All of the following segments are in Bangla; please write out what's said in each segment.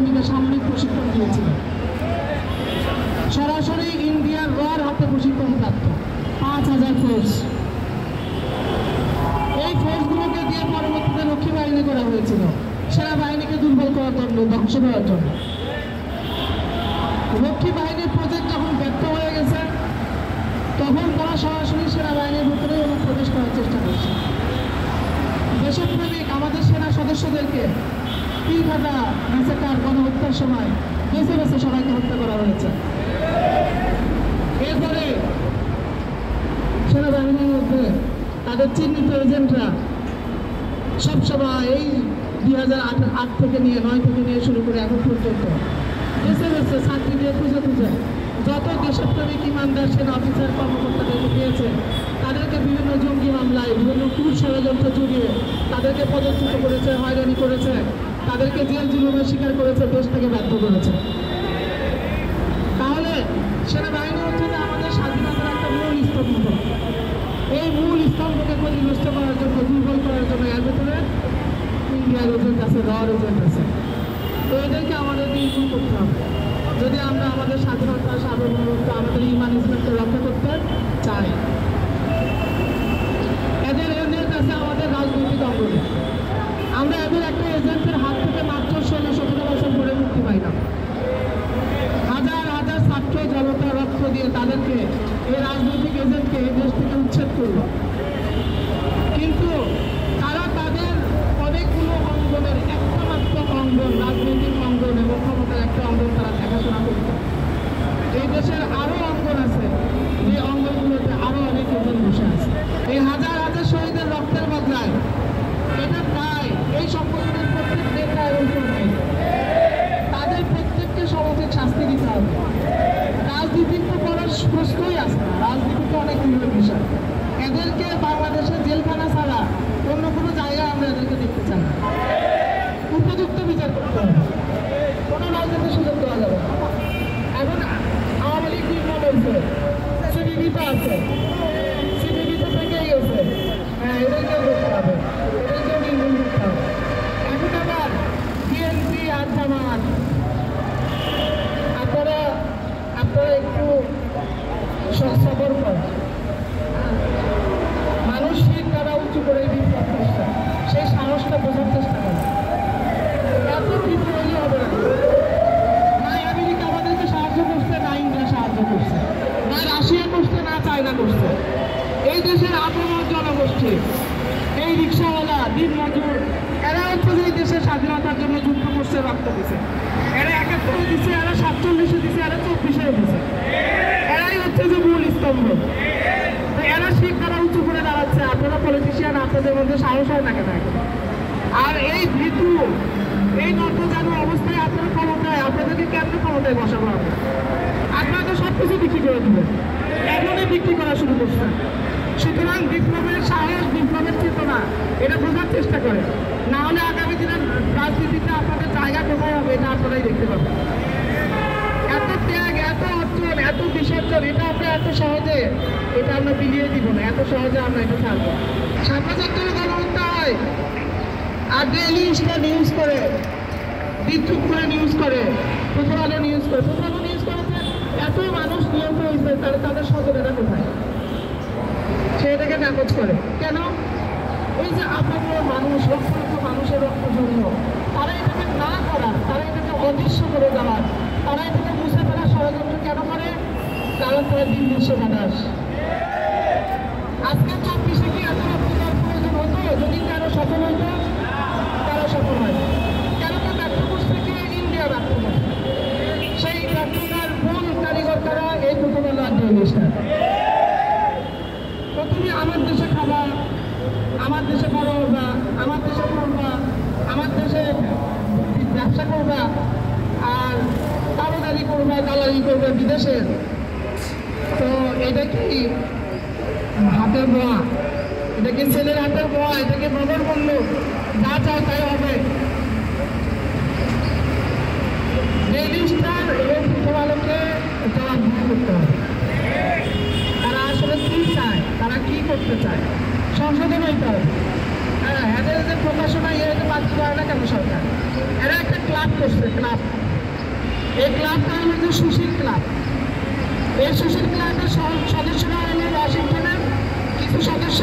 জঙ্গিকে সামরিক প্রশিক্ষণ দিয়েছিল, সরাসরি ইন্ডিয়ার রর হাতে প্রশিক্ষণ প্রাপ্ত 5000 ফোর্স। এই ফোর্সগুলোকে দিয়ে পরবর্তীতে রক্ষী বাহিনী করা হয়েছিল, সেনাবাহিনীকে দুর্বল করার জন্য, ধ্বংস করার জন্য। রক্ষী বাহিনীর প্রজেক্ট যখন ব্যর্থ হয়ে গেছে, তখন তারা সরাসরি সেনাবাহিনীর ভিতরে অনুপ্রবেশ করার চেষ্টা করছে। দেশপ্রেমিক আমাদের সেনা সদস্যদেরকে পিলঘাটা ম্যাসাকার গণহত্যার সময় বেছে বেছে সবাইকে হত্যা করা হয়েছে। এরপরে সেনাবাহিনীর মধ্যে তাদের চিহ্নিত এজেন্টরা সবসময় এই 2008 থেকে নিয়ে 9 থেকে নিয়ে শুরু করে এখন পর্যন্ত বেছে বেছে ছাত্রী দিয়ে খুঁজে খুঁজে যত দেশপ্রেমিক ইমানদার সেনা অফিসার কর্মকর্তাদেরকে পেয়েছে, তাদেরকে বিভিন্ন জঙ্গি মামলায় বিভিন্ন ক্রূর ষড়যন্ত্র জড়িয়ে তাদেরকে পদচ্যুত করেছে, হয়রানি করেছে, তাদেরকে জেল জুলুমের শিকার করেছে, দেশ থেকে ব্যর্থ করেছে। তাহলে সেনাবাহিনী হচ্ছে যে আমাদের স্বাধীনতার একটা মূল স্তম্ভ। এই মূল স্তম্ভকে ক্ষতিগ্রস্ত করার জন্য, দুর্বল করার জন্য এর ভেতরে ইন্ডিয়ার এজেন্ট আছে, রর এজেন্ট আছে। তো এদেরকে আমাদের নির্মূল করতে হবে যদি আমরা আমাদের স্বাধীনতা, সার্বভৌমত্ব, আমাদের ইমান ইসলামকে রক্ষা করতে চাই। এদের এজেন্ট আছে আমাদের রাজনৈতিক অঙ্গনে। আমরা এদের একটা এজেন্টের হাত থেকে মাত্র 16-17 বছর পরে মুক্তি পাই না। হাজার হাজার ছাত্র জনতা রক্ত দিয়ে তাদেরকে, এই রাজনৈতিক এজেন্টকে এই দেশ থেকে উচ্ছেদ করল। কিন্তু তারা তাদের অনেকগুলো অঙ্গনের একটা মাত্র অঙ্গন, রাজনৈতিক অঙ্গন এবং ক্ষমতার একটা অঙ্গন তারা দেখাশোনা করত। এই দেশের আরো অঙ্গন আছে, যে অঙ্গনগুলোতে আরো অনেক এজেন্ট বসে আছে। এই হাজার হাজার শহীদের রক্তের বদলায় এটা প্রায় এই সংগঠনের প্রত্যেক নেতা এবং কর্মী, তাদের প্রত্যেককে সমাজের শাস্তি দিতে হবে। রাজনীতি তো করার প্রশ্নই আসে না, রাজনীতি তো অনেক দূরের বিষয়। এদেরকে বাংলাদেশের জেলখানা ছাড়া অন্য কোনো জায়গায় আমরা এদেরকে দেখতে চাই না। উপযুক্ত বিচার করতে হবে, কোনো রাজনীতির সুযোগ দেওয়া যাবে না। এখন আওয়ামী লীগ নির্মূল হয়েছে, সিবিবি তো আছে, সিবিবি তো থেকেই গেছে, হ্যাঁ এদেরকেও করতে হবে, এদেরকেও নির্মূল করতে হবে। এখন আবার বিএনপি আর জামাত, আপনারা একটু সবর করেন। মানসিক তারা উঁচু করে বিপ্লব করছে, সেই সাহসটা বোঝার চেষ্টা করে। এত বিপ্লবী হবে না। না আমেরিকা আমাদেরকে সাহায্য করছে, না ইন্ডিয়া সাহায্য করছে, না রাশিয়া করছে, না চায়না করছে। এই দেশের আপামর জনগোষ্ঠী, এই রিক্সাওয়ালা, দিন মজুর, এরা হচ্ছে যে এই দেশের স্বাধীনতার জন্য যুদ্ধ করছে, রক্ত দিছে। এরা 71 দিচ্ছে, এরা 47 দিচ্ছে, এরা 24 দিচ্ছে। এরাই হচ্ছে যে মূল স্তম্ভ। এরা শিখ তারা উঁচু করে দাঁড়াচ্ছে, আপনারা পলিটিশিয়ান, আপনাদের মধ্যে সাহস হয় না কেন? আর এই ভীতু, এই নর্দজানু অবস্থায় আপনারা ক্ষমতায়, আপনাদেরকে কেমন ক্ষমতায় বসাবো? আপনারা তো সব কিছু বিক্রি করে দেবেন, এমনই বিক্রি করা শুরু করছে। সুতরাং বিপ্লবের সাহস, বিপ্লবের চেতনা, এটা বোঝার চেষ্টা করে, না হলে আগামী দিনের রাজনীতিতে আপনাদের জায়গা কোথায় হবে এটা আপনারাই দেখতে পাবেন। এত ত্যাগ, এত অর্জন, এত বিসর্জন, এটা আমরা এত সহজে এটা আমরা বিলিয়ে দিব না, এত সহজে আমরা এটা ছাড়বো। ৭৫ গণহত্যা হয় আর ডেইলি স্টার নিউজ করে, বিদ্যুৎ করে নিউজ করে, প্রথম আলো নিউজ করে, প্রথম আলো নিউজ করেছে এত মানুষ নিহত হয়েছে, তাহলে তাদের স্বজনেরা কোথায়? সে এটাকে নাকচ করে কেন? এই যে আপনাদের মানুষ, লক্ষ লক্ষ মানুষের রক্ত জন্য, তারা এটাকে না করার, তারা এটাকে অদৃশ্য করে দেওয়ার, তারা এটাকে মুছে ফেলার ষড়যন্ত্র কেন করে? কারণ তারা দিন সেবা দাস। আজকে 24-এ কি এত রক্ত দেওয়ার প্রয়োজন হতো? যদি তারা সফল হতো, তারা সফল হয়। কেন তো ব্যর্থ করছে কি? ইন্ডিয়া ব্যর্থ করছে। সেই ব্যর্থতার মূল কারিগর তারা, এই প্রথম আলো আর ডেইলি। তো তুমি আমার দেশে খাবা, আমার দেশে বড় হবা, আমার দেশে পড়বা, আমার দেশে ব্যবসা করবা, আর কারোদারি করবা, দালালি করবা বিদেশের। তো এটা কি হাতের বোয়া? এটা কি ছেলের হাতের বোয়া? এটাকে বাবার বললো যা চাও তাই হবে? ডেইলি স্টার এবং প্রথম আলোকে জবাবদিহি করতে হবে। তারা আসলে কি চায়, তারা কি করতে চায়, সংশোধন হইতে হবে। হ্যাঁ, এদের যে প্রকাশনা বাতিল করে না কেন সরকার? এরা একটা ক্লাব করছে, ক্লাব। এই ক্লাবটা হলো যে সুশীল ক্লাব। এই সুশীল ক্লাবের সদস্যরা হলো ওয়াশিংটনের, কিছু সদস্য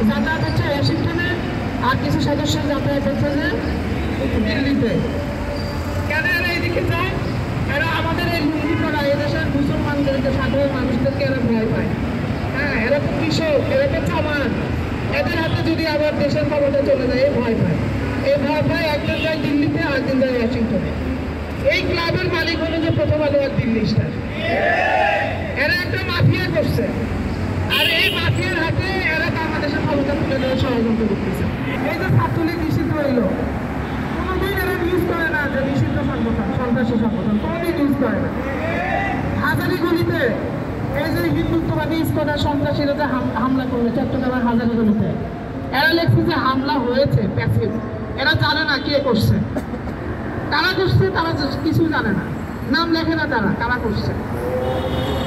যাতায়াত হচ্ছে ওয়াশিংটনে, আর কিছু সদস্য যাতায়াত হচ্ছে যে দিল্লিতে। কেন এরা এইদিকে যায়? এরা আমাদের এই লুঙ্গি পড়া এদেশের মুসলমানদেরকে, সাধারণ মানুষদেরকে এরা ভয় পায়। হ্যাঁ, এরা তো কৃষক, এরা তো চামার। এদের হাতে যদি আবার দেশের ক্ষমতা চলে যায়, এই ভয় পায়। এই ভয় পায়, একজন যায় দিল্লিতে, আরেকজন যায় ওয়াশিংটনে। এই ক্লাবের মালিক হলো যে প্রথম আলো আর দিল্লি স্টার। এরা একটা মাফিয়া করছে, আর এই মাফিয়ার হাতে এরা বাংলাদেশের ক্ষমতা তুলে দেওয়ার ষড়যন্ত্র করতেছে। এই যে ছাত্রলীগ নিষিদ্ধ হইল, কোনোদিন এরা নিউজ করে না যে নিষিদ্ধ সংগঠন, সন্ত্রাসী সংগঠন, কোনোদিন নিউজ করে না। হাজারীগলিতে এই যে হিন্দুত্ববাদী ইস্কনের সন্ত্রাসীরা যে হামলা করলো চট্টগ্রামের হাজারীগলিতে, এরা লেখছে যে হামলা হয়েছে প্যাসিভ। এরা জানে না কে করছে, কারা করছে, তারা কিছু জানে না, নাম লেখে না তারা, কারা করছে।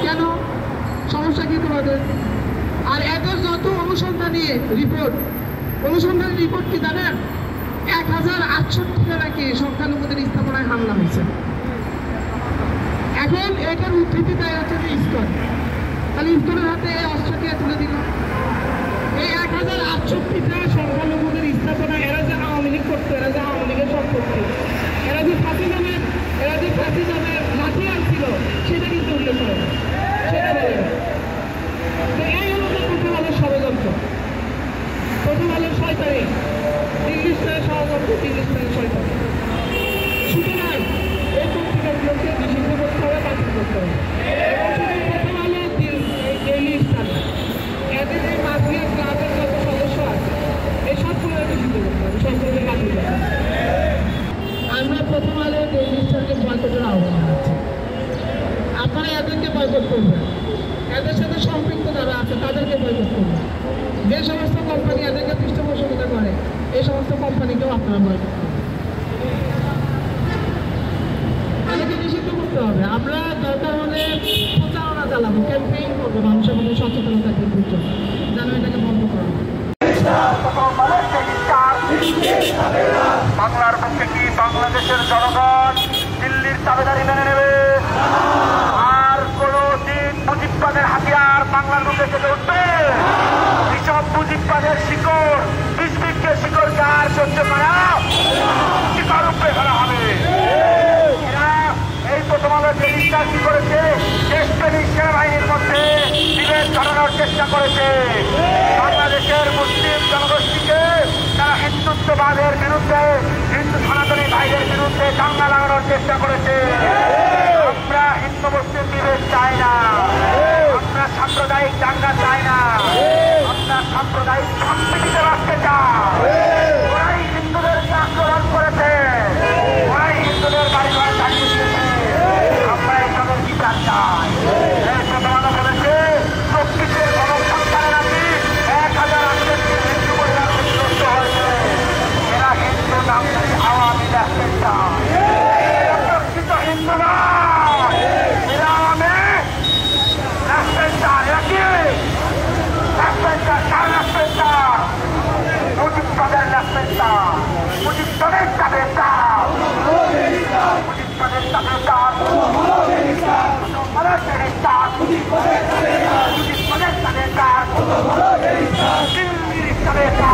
কেন? সমস্যা কি তোমাদের? আর এদের যত অনুসন্ধানী রিপোর্ট, অনুসন্ধানী রিপোর্ট কি জানেন? 1068 নাকি সংখ্যালঘুদের স্থাপনায় হামলা হয়েছে। এখন এটার উদ্ধৃতি দেয় হচ্ছে যে ইস্কন। তাহলে ইস্কনের হাতে এই অস্ত্রকে তুলে দিল। এই 1068টা সংখ্যালঘুদের স্থাপনা এরা যে আওয়ামী লীগ করতো, এরা যে আওয়ামী লীগের সম্পত্তি, এরা যে ফাঁসিজমের লাঠি আনছিল, সেটা কিন্তু উল্লেখ করে না, সেটা বলে না। তো এই হলো যে প্রথম আলোর ষড়যন্ত্র, প্রথম আলোর শয়তানি, দিল্লি স্টারের ষড়যন্ত্র, দিল্লি স্টারের শয়তানি। সুতরাং এই পত্রিকাগুলোকে নিষিদ্ধ করতে হবে, বাতিল করতে হবে। এবং শুধু প্রথম আলো, ডেইলি স্টার না, এদের এই মাফিয়া ক্লাবের যত সদস্য আছে, এই সবগুলো নিষিদ্ধ করতে হবে, সবগুলোকে বাতিল করতে হবে। আমরা প্রথম আলো, ডেইলি স্টারকে বয়কটের আহ্বান জানাচ্ছি। আপনারা এদেরকে বয়কট করবেন, এদের সাথে সম্পৃক্ত যারা আছে তাদেরকে বয়কট করবেন। যে সমস্ত কোম্পানি এদেরকে পৃষ্ঠপোষকতা করে, এই সমস্ত কোম্পানিকেও আপনারা বয়কট করবেন। এদেরকে নিষিদ্ধ করতে হবে। আমরা দরকার হলে প্রচারণা চালাবো, ক্যাম্পেইন করবো মানুষের মধ্যে সচেতনতা বৃদ্ধির জন্য, যেন এটাকে বন্ধ করা হয়। বাংলার পক্ষে কি বাংলাদেশের জনগণ দিল্লির দাবিদারি মেনে নেবে? আর কোন দিন মুজিববাদের হাতিয়ার বাংলার বুকে থেকে উঠবে? এসব মুজিববাদের শিকড়, বিস্মিকের শিকড়কে আর সহ্য করা শিকড় উপরে ফেলা হবে। এরা এই প্রথম আলো টেলিস্টার কি করেছে? দেশপ্রেমিক সেনাবাহিনীর মধ্যে বিভেদ ঘটানোর চেষ্টা করেছে। বাংলাদেশের মুসলিম জনগোষ্ঠীকে তারা হিন্দুত্ববাদের বিরুদ্ধে, হিন্দু সনাতনী ভাইদের বিরুদ্ধে দাঙ্গা লাগানোর চেষ্টা করেছে। আমরা হিন্দু মুসলিম বিভেদ চাই না, আমরা সাম্প্রদায়িক দাঙ্গা চাই না, আমরা সাম্প্রদায়িক সম্প্রীতিতে রাখতে চাই। ওরাই হিন্দুদেরকে আক্রমণ করেছে, ওরাই হিন্দুদের বাড়ি ঘরে চালিয়ে দিয়েছে। আমরা এসবের বিচার চাই। প্রথমত বলেছে প্রকৃতির গণসংখ্যানে নাকি 1068 হিন্দু পরিবার ক্ষতিগ্রস্ত হয়েছে। এরা হিন্দু নাম নাকি আওয়ামী ন্যাশনাল চায়, প্রকৃত হিন্দু নয়, এরা আওয়ামী ন্যাশনাল চায়। এরা কি ন্যাশনাল চায়? কার ন্যাশনাল চায়? মুজিববাদের ন্যাশনাল চায়, মুজিববাদের চাঁদের চায়, মুজিববাদের চাঁদের চায়, মুজিববাদের চাঁদের চায়, দিল্লির চাঁদের চায়।